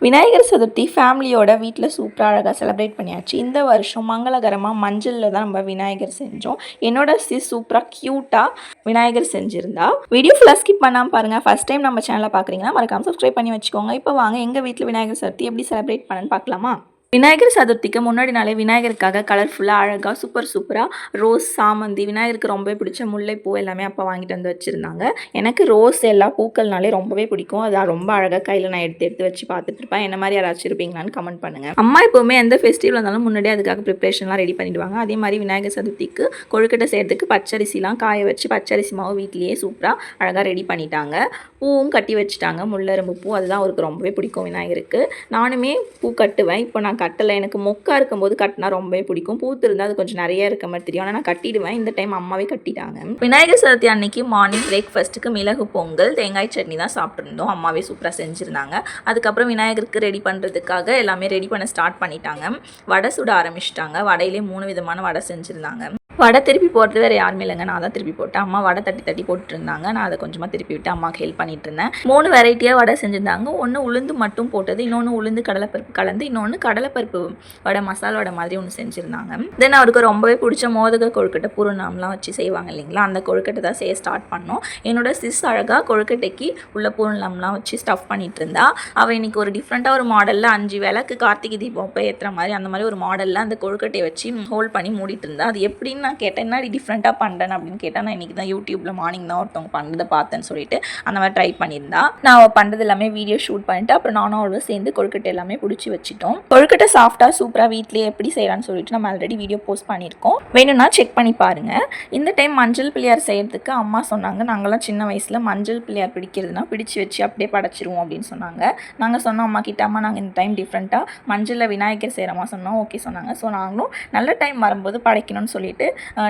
விநாயகர் சதுர்த்தி ஃபேமிலியோட வீட்டில் சூப்பராக அழகாக செலிப்ரேட் பண்ணியாச்சு. இந்த வருஷம் மங்களகரமாக மஞ்சளில் தான் நம்ம விநாயகர் செஞ்சோம். என்னோட சூப்பராக க்யூட்டாக விநாயகர் செஞ்சுருந்தா. வீடியோ ஃபுல்லாக ஸ்கிப் பண்ணாமல் பாருங்கள். ஃபஸ்ட் டைம் நம்ம சேனலை பார்க்குறீங்கன்னா மறக்காமல் சப்ஸ்கிரைப் பண்ணி வச்சுக்கோங்க. இப்போ வாங்க எங்கள் வீட்டில் விநாயகர் சதுர்த்தி எப்படி செலிப்ரேட் பண்ணணுன்னு பார்க்கலாமா? விநாயகர் சதுர்த்திக்கு முன்னாடி நாளே விநாயகருக்காக கலர்ஃபுல்லாக அழகாக சூப்பராக ரோஸ், சாமந்தி, விநாயகருக்கு ரொம்பவே பிடிச்ச முல்லைப்பூ எல்லாமே அப்போ வாங்கிட்டு வந்து வச்சுருந்தாங்க. எனக்கு ரோஸ் எல்லா பூக்கள்னாலே ரொம்பவே பிடிக்கும். அது ரொம்ப அழகாக கையில் நான் எடுத்து வச்சு பார்த்துட்டு இருப்பேன். என்ன மாதிரி யாராச்சும் இருப்பீங்களான்னு கமெண்ட் பண்ணுங்கள். அம்மா எப்போவுமே எந்த ஃபெஸ்டிவல் இருந்தாலும் முன்னாடியே அதுக்காக ப்ரிப்ரேஷன்லாம் ரெடி பண்ணிவிடுவாங்க. அதே மாதிரி விநாயகர் சதுர்த்திக்கு கொழுக்கட்டை செய்கிறதுக்கு பச்சரிசிலாம் காய வச்சு பச்சரிசி மாவு வீட்லேயே சூப்பராக அழகாக ரெடி பண்ணிட்டாங்க. பூவும் கட்டி வச்சுட்டாங்க. முள்ளரும்பு பூ அதுதான் அவருக்கு ரொம்பவே பிடிக்கும் விநாயகருக்கு. நானுமே பூ கட்டுவேன். இப்போ நான் கட்டலை. எனக்கு மொக்கா இருக்கும்போது கட்டினா ரொம்பவே பிடிக்கும். பூத்து இருந்தால் அது கொஞ்சம் நிறைய இருக்க மாதிரி தெரியும். ஆனால் நான் கட்டிடுவேன். இந்த டைம் அம்மாவே கட்டிட்டாங்க. விநாயகர் சதுர்த்தி அன்னைக்கு மார்னிங் பிரேக்ஃபாஸ்ட்டுக்கு மிளகு பொங்கல், தேங்காய் சட்னி தான் சாப்பிட்ருந்தோம். அம்மாவே சூப்பராக செஞ்சுருந்தாங்க. அதுக்கப்புறம் விநாயகருக்கு ரெடி பண்ணுறதுக்காக எல்லாமே ரெடி பண்ண ஸ்டார்ட் பண்ணிட்டாங்க. வடை சுட ஆரம்பிச்சிட்டாங்க. வடையிலே 3 விதமான வடை செஞ்சுருந்தாங்க. வடை திருப்பி போடுறது வேறு யாருமே இல்லைங்க, நான் தான் திருப்பி போட்டேன். அம்மா வடை தட்டி போட்டுருந்தாங்க. நான் அதை கொஞ்சமாக திருப்பி விட்டு அம்மாவுக்கு ஹெல்ப் பண்ணிட்டு இருந்தேன். 3 வெரைட்டியாக வடை செஞ்சுருந்தாங்க. ஒன்று உளுந்து மட்டும் போட்டது, இன்னொன்று உளுந்து கடலைப்பருப்பு கலந்து, இன்னொன்று கடலைப்பருப்பு வடை மசாலா வடை மாதிரி ஒன்று செஞ்சுருந்தாங்க. தென் அவருக்கு ரொம்பவே பிடிச்ச மோதக கொழுக்கட்டை பூரணம்லாம் வச்சு செய்வாங்க இல்லைங்களா, அந்த கொழுக்கட்டை தான் செய்ய ஸ்டார்ட் பண்ணோம். என்னோட அழகாக கொழுக்கட்டைக்கு உள்ள பூரணம்லாம் வச்சு ஸ்டஃப் பண்ணிட்டு இருந்தா. அவள் இன்னைக்கு ஒரு டிஃப்ரெண்ட்டாக ஒரு மாடலில் 5 விளக்கு கார்த்திகை தீபம் அப்போ ஏற்றுற மாதிரி அந்த மாதிரி ஒரு மாடலில் அந்த கொழுக்கட்டையை வச்சு ஹோல்ட் பண்ணி மூடிட்டு இருந்தா. அது எப்படின்னு நான் கேட்டேன், என்ன டிஃப்ரெண்ட்டாக பண்ணுறேன் அப்படின்னு கேட்டால், நான் இன்றைக்கி தான் யூடியூப்பில் மார்னிங் தான் ஒருத்தவங்க பண்ணுறதை பார்த்தேன்னு சொல்லிட்டு அந்த மாதிரி ட்ரை பண்ணியிருந்தா. நான் அவள் பண்ணுறது எல்லாமே வீடியோ ஷூட் பண்ணிட்டு அப்புறம் நானும் அவளும் சேர்ந்து கொழுக்கட்டை எல்லாமே பிடிச்சி வச்சுட்டோம். கொழுக்கட்டை சாஃப்டாக சூப்பராக வீட்லேயே எப்படி செய்யலான்னு சொல்லிட்டு நம்ம ஆல்ரெடி வீடியோ போஸ்ட் பண்ணியிருக்கோம். வேணும்னா செக் பண்ணி பாருங்கள். இந்த டைம் மஞ்சள் பிள்ளையார் செய்கிறதுக்கு அம்மா சொன்னாங்க, நாங்களாம் சின்ன வயசில் மஞ்சள் பிள்ளையார் பிடிக்கிறதுனா பிடிச்சி வச்சு அப்படியே படைச்சிருவோம் அப்படின்னு சொன்னாங்க. நாங்கள் சொன்னோம் அம்மா கிட்ட, அம்மா நாங்கள் இந்த டைம் டிஃப்ரெண்ட்டாக மஞ்சளில் விநாயகர் செய்கிறோமா சொன்னோம். ஓகே சொன்னாங்க. ஸோ நாங்களும் நல்ல டைம் வரும்போது படைக்கணும்னு சொல்லிட்டு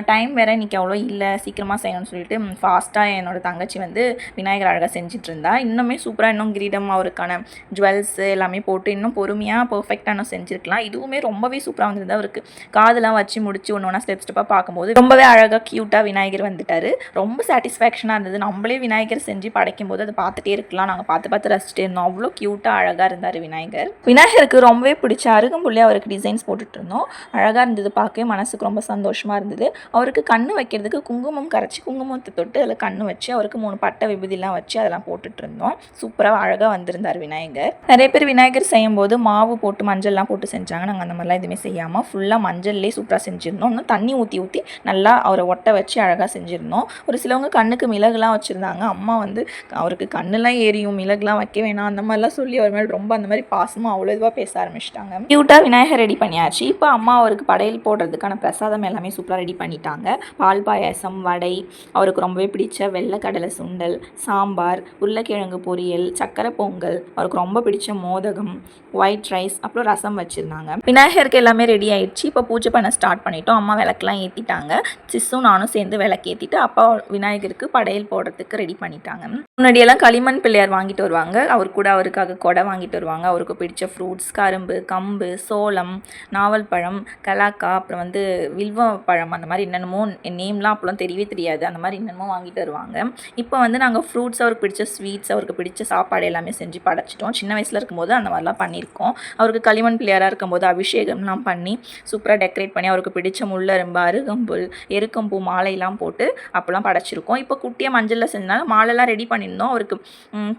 டைம் வேறு இன்றைக்கி அவ்வளோ இல்லை, சீக்கிரமாக செய்யணும்னு சொல்லிட்டு ஃபாஸ்ட்டாக என்னோடய தங்கச்சி வந்து விநாயகர் அழகாக செஞ்சுட்டு இருந்தா. இன்னுமே சூப்பராக இன்னும் கிரீடம் அவருக்கான ஜுவல்ஸு எல்லாமே போட்டு இன்னும் பொறுமையாக பர்ஃபெக்டாக இன்னும் செஞ்சுருக்கலாம். இதுவுமே ரொம்பவே சூப்பராக வந்துருந்தா. அவருக்கு காதெல்லாம் வச்சு முடிச்சு ஒன்று ஸ்டெப்பாக பார்க்கும்போது ரொம்பவே அழகாக க்யூட்டாக விநாயகர் வந்துட்டார். ரொம்ப சாட்டிஸ்ஃபேக்ஷனாக இருந்தது. நம்மளே விநாயகர் செஞ்சு படைக்கும்போது அதை பார்த்துட்டே இருக்கலாம். நாங்கள் பார்த்து ரசிச்சுட்டே இருந்தோம். அவ்வளோ க்யூட்டாக அழகாக இருந்தார் விநாயகர். விநாயகருக்கு ரொம்பவே பிடிச்ச அருகம்புள்ளே அவருக்கு டிசைன்ஸ் போட்டுட்டு இருந்தோம். அழகாக இருந்தது, பார்க்கவே மனசுக்கு ரொம்ப சந்தோஷமாக இருந்தது. அவருக்கு கண்ணு வைக்கிறதுக்கு குங்குமம் கரைச்சி குங்குமத்தை தொட்டு அதில் கண்ணு வச்சு அவருக்கு 3 பட்டை விபூதிலாம் வச்சு அதெல்லாம் போட்டுட்டு இருந்தோம். சூப்பராக அழகாக வந்திருந்தார் விநாயகர். நிறைய பேர் விநாயகர் செய்யும்போது மாவு போட்டு மஞ்சள்லாம் போட்டு செஞ்சாங்க. நாங்கள் அந்த மாதிரிலாம் எதுவுமே செய்யாமல் ஃபுல்லாக மஞ்சள்லேயே சூப்பராக செஞ்சுருந்தோம். இன்னும் தண்ணி ஊற்றி நல்லா அவரை ஒட்ட வச்சு அழகாக செஞ்சுருந்தோம். ஒரு சிலவங்க கண்ணுக்கு மிளகுலாம் வச்சுருந்தாங்க. அம்மா வந்து அவருக்கு கண்ணுலாம் ஏறியும் மிளகுலாம் வைக்க வேணாம் அந்த மாதிரிலாம் சொல்லி அவர் மேலே ரொம்ப அந்த மாதிரி பாசமாக அவ்வளோ இதுவாக பேச ஆரம்பிச்சிட்டாங்க. க்யூட்டாக விநாயகர் ரெடி பண்ணியாச்சு. இப்போ அம்மா அவருக்கு படையல் போடுறதுக்கான பிரசாதம் எல்லாமே சூப்பராக ரெடி பண்ணிட்டாங்க. பால் பாயாசம், வடை, அவருக்கு ரொம்பவே பிடிச்ச வெள்ளைக்கடலை சுண்டல், சாம்பார், உருளைக்கிழங்கு பொரியல், சக்கரை பொங்கல், அவருக்கு ரொம்ப பிடிச்ச மோதகம், ஒயிட் ரைஸ், அப்புறம் ரசம் வச்சுருந்தாங்க. விநாயகருக்கு எல்லாமே ரெடி ஆயிடுச்சு. இப்போ பூஜை பண்ண ஸ்டார்ட் பண்ணிட்டோம். அம்மா விளக்கெலாம் ஏற்றிட்டாங்க. சிஸ்ஸும் நானும் சேர்ந்து விளக்கு ஏற்றிட்டு அப்பா விநாயகருக்கு படையல் போடுறதுக்கு ரெடி பண்ணிட்டாங்க. முன்னாடியெல்லாம் களிமண் பிள்ளையார் வாங்கிட்டு வருவாங்க. அவருக்காக கொடை வாங்கிட்டு வருவாங்க. அவருக்கு பிடிச்ச ஃப்ரூட்ஸ், கரும்பு, கம்பு, சோளம், நாவல் பழம், கலாக்கா, அப்புறம் வந்து வில்வ பழம், அந்த மாதிரி என்னென்னமோ நேம்லாம் அப்போலாம் தெரியவே தெரியாது. அந்த மாதிரி என்னென்னமோ வாங்கிட்டு வருவாங்க. இப்போ வந்து நாங்கள் ஃப்ரூட்ஸ், அவருக்கு பிடிச்ச ஸ்வீட்ஸ், அவருக்கு பிடிச்ச சாப்பாடு எல்லாமே செஞ்சு படைச்சிட்டோம். சின்ன வயசில் இருக்கும்போது அந்த மாதிரிலாம் பண்ணியிருக்கோம். அவருக்கு களிமண் பிள்ளையாராக இருக்கும்போது அபிஷேகம்லாம் பண்ணி சூப்பராக டெக்கரேட் பண்ணி அவருக்கு பிடிச்ச முள்ளரும்பு, அருகம்புல், எருக்கம்பூ மாலையெல்லாம் போட்டு அப்போலாம் படைச்சிருக்கோம். இப்போ குட்டியாக மஞ்சளில் செஞ்சனால மாலைலாம் ரெடி பண்ணியிருந்தோம். அவருக்கு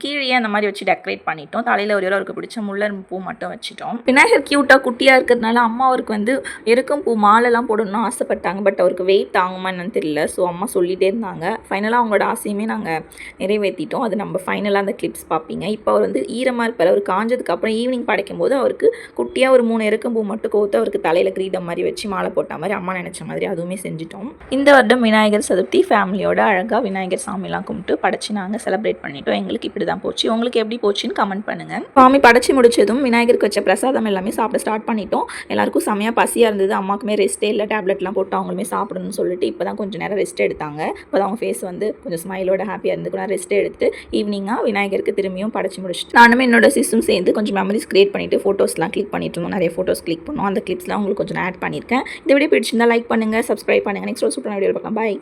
கீழே அந்த மாதிரி வச்சு டெக்கரேட் பண்ணிட்டோம். தலையில் ஒரு அவருக்கு பிடிச்ச முள்ளரும்பு பூ மட்டும் வச்சுட்டோம். விநாயகர் க்யூட்டாக குட்டியாக இருக்கிறதுனால அம்மா அவருக்கு வந்து எருக்கம்பூ மாலைலாம் போடணும்னு ஆசைப்பட்டாங்க. பட் அவருக்கு வெயிட் தாங்குமா என்னன்னு தெரியல. ஸோ அம்மா சொல்லிகிட்டே இருந்தாங்க. ஃபைனலாக அவங்களோட ஆசையுமே நாங்கள் நிறைவேற்றிட்டோம். அது நம்ம ஃபைனலாக அந்த கிளிப்ஸ் பார்ப்பீங்க. இப்போ அவர் வந்து ஈரமாக இருப்பார். அவர் காஞ்சதுக்கப்புறம் ஈவினிங் படைக்கும்போது அவருக்கு குட்டியாக ஒரு 3 எருக்கம்பூ மட்டும் கோர்த்து அவருக்கு தலையில் கிரீடம் மாதிரி வச்சு மாலை போட்ட மாதிரி அம்மா நினச்ச மாதிரி அதுவுமே செஞ்சுட்டோம். இந்த வருடம் விநாயகர் சதுர்த்தி ஃபேமிலியோட அழகாக விநாயகர் சாமிலாம் கும்பிட்டு படைச்சு நாங்கள் செலிப்ரேட் பண்ணிட்டோம். எங்களுக்கு இப்படி தான் போச்சு. உங்களுக்கு எப்படி போச்சுன்னு கமெண்ட் பண்ணுங்கள். சாமி படைச்சி முடிச்சதும் விநாயகருக்கு வச்ச பிரசாதம் எல்லாமே சாப்பிட ஸ்டார்ட் பண்ணிட்டோம். எல்லாருக்கும் செமையாக பசியாக இருந்தது. அம்மாக்குமே ரெஸ்ட்டே இல்லை, டேப்லெட்லாம் போட்டு அவங்களுமே சாப்பிடணும்னு சொல்லிட்டு இப்போ தான் கொஞ்சம் நேரம் ரெஸ்ட் எடுத்தாங்க. இப்போ தான் அவங்க ஃபேஸ் வந்து கொஞ்சம் ஸ்மைலோட ஹாப்பியாக இருந்து கூட ரெஸ்ட் எடுத்து ஈவினிங்காக விநாயகருக்கு திரும்பியும் படைச்சு முடிச்சுட்டு நானுமே என்னோட சிஸ்டும் சேர்ந்து கொஞ்சம் மெமரிஸ் கிரியேட் பண்ணிட்டு ஃபோட்டோஸ்லாம் கிளிக் பண்ணிட்டு இருந்தோம். நிறைய ஃபோட்டோஸ் கிளிக் பண்ணோம். அந்த கிளிப்ஸ்லாம் உங்களுக்கு கொஞ்சம் ஆட் பண்ணியிருக்கேன். இந்த வீடியோ பிடிச்சிருந்தா லைக் பண்ணுங்கள், சப்ஸ்கிரைப் பண்ணுங்கள். நெக்ஸ்ட் ஒரு சூப்பரான வீடியோ பார்க்கலாம். பாய்.